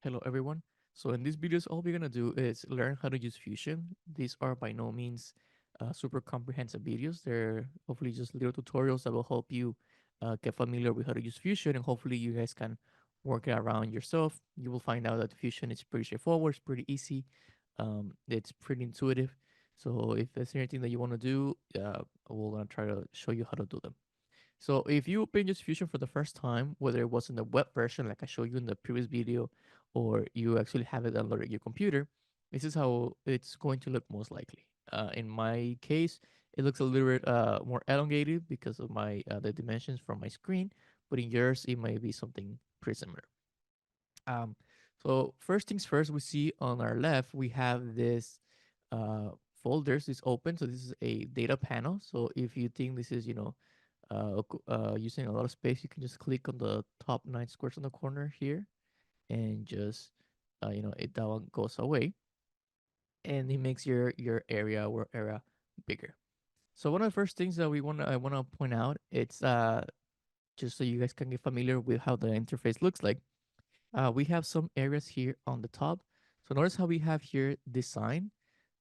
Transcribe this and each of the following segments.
Hello everyone. So in these videos, all we're gonna do is learn how to use Fusion. These are by no means super comprehensive videos. They're hopefully just little tutorials that will help you get familiar with how to use Fusion, and hopefully you guys can work it around yourself. You will find out that Fusion is pretty straightforward, it's pretty easy, it's pretty intuitive. So if there's anything that you want to do, we're gonna try to show you how to do them. So if you open just Fusion for the first time, whether it was in the web version like I showed you in the previous video, or you actually have it downloaded on your computer, this is how it's going to look most likely. In my case, it looks a little bit more elongated because of my the dimensions from my screen, but in yours it might be something pretty similar. Um, so first things first, we see on our left we have this uh, folders is open. So this is a data panel. So if you think this is using a lot of space, you can just click on the top 9 squares on the corner here, and just that one goes away, and it makes your area bigger. So one of the first things that I wanna point out, it's just so you guys can get familiar with how the interface looks like. We have some areas here on the top. So notice how we have here design.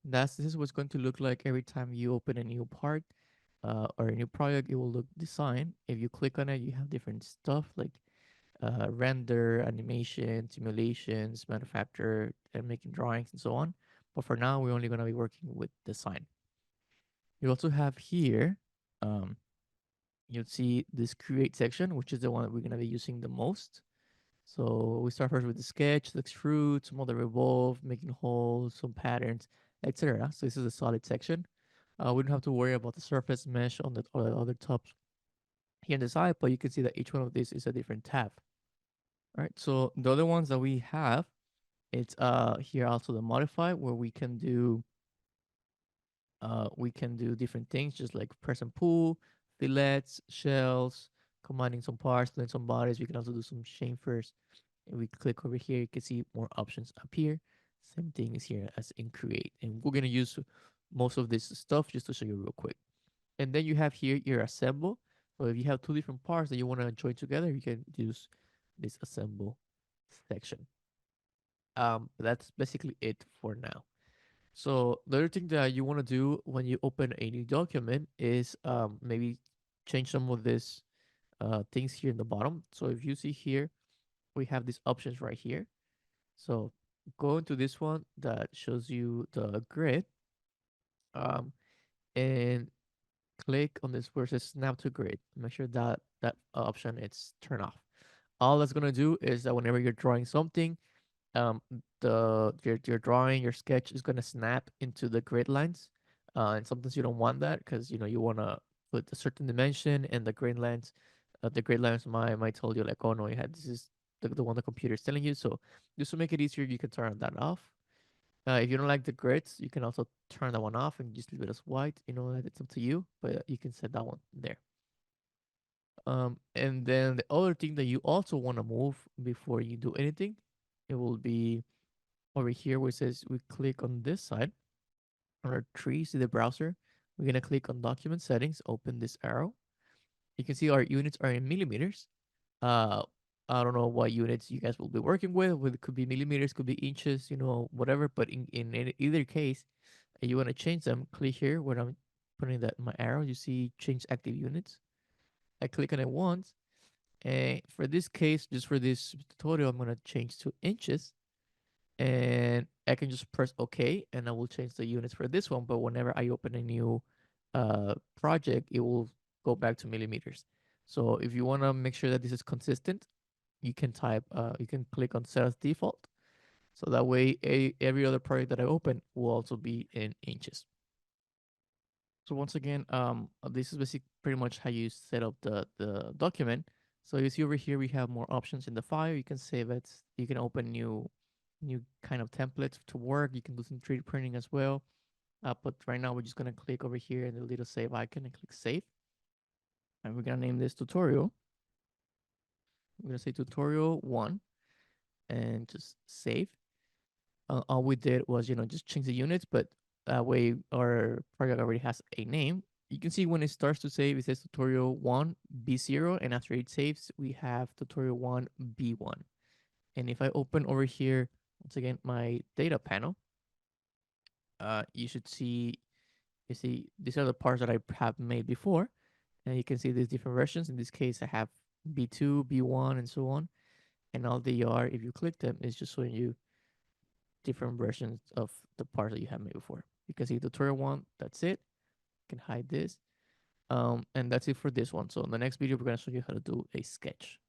This is what's going to look like every time you open a new part or a new project. It will look design. If you click on it, you have different stuff like render, animation, simulations, manufacture, and making drawings and so on. But for now, we're only going to be working with design. You also have here, um, you'll see this create section, which is the one that we're going to be using the most. So we start first with the sketch, the extrude, some other revolve, making holes, some patterns, etc. So this is a solid section. We don't have to worry about the surface mesh on the other tabs here on the side, but you can see that each one of these is a different tab. All right. So the other ones that we have, it's here also the modify, where we can do different things, just like press and pull, fillets, shells, commanding some parts, then some bodies. We can also do some chamfers. If we click over here, you can see more options appear. Same thing is here as in create. And we're gonna use most of this stuff just to show you real quick. And then you have here your assemble. So if you have two different parts that you want to join together, you can use this assemble section. That's basically it for now. So the other thing that you want to do when you open a new document is maybe change some of these things here in the bottom. So if you see here, we have these options right here. So go into this one that shows you the grid, um, and click on this where it says snap to grid. Make sure that that option is turned off. All that's gonna do is that whenever you're drawing something, um, your drawing, your sketch is gonna snap into the grid lines. And sometimes you don't want that because you wanna put a certain dimension, and the grid lines might tell you like, oh no, you had this is the one the computer is telling you. So just to make it easier, you can turn that off. If you don't like the grids, you can also turn that one off and just leave it as white. It's up to you, but you can set that one there. And then the other thing that you also want to move before you do anything, it will be over here where it says we click on this side on our tree, see the browser. We're gonna click on document settings, open this arrow. You can see our units are in millimeters. Uh, I don't know what units you guys will be working with. It could be millimeters, could be inches, whatever. But in either case, you want to change them. Click here where I'm putting that my arrow. You see change active units. I click on it once, and for this case, just for this tutorial, I'm gonna change to inches, and I can just press OK, and I will change the units for this one. But whenever I open a new project, it will go back to millimeters. So if you want to make sure that this is consistent, you can click on set as default. So that way, every other project that I open will also be in inches. So once again, this is basically pretty much how you set up the document. So you see over here, we have more options in the file. You can save it. You can open new kind of templates to work. You can do some 3D printing as well. But right now, we're just gonna click over here in the little save icon and click save. And we're gonna name this tutorial. We're gonna say tutorial 1 and just save. All we did was, just change the units, but that way our project already has a name. You can see when it starts to save, it says tutorial 1 B0, and after it saves, we have tutorial 1 B1. And if I open over here, once again, my data panel, you should see, you see, these are the parts that I have made before. And you can see these different versions. In this case, I have B2, B1, and so on. And all they are, if you click them, is just showing you different versions of the parts that you have made before. You can see tutorial one, that's it. You can hide this. And that's it for this one. So in the next video, we're gonna show you how to do a sketch.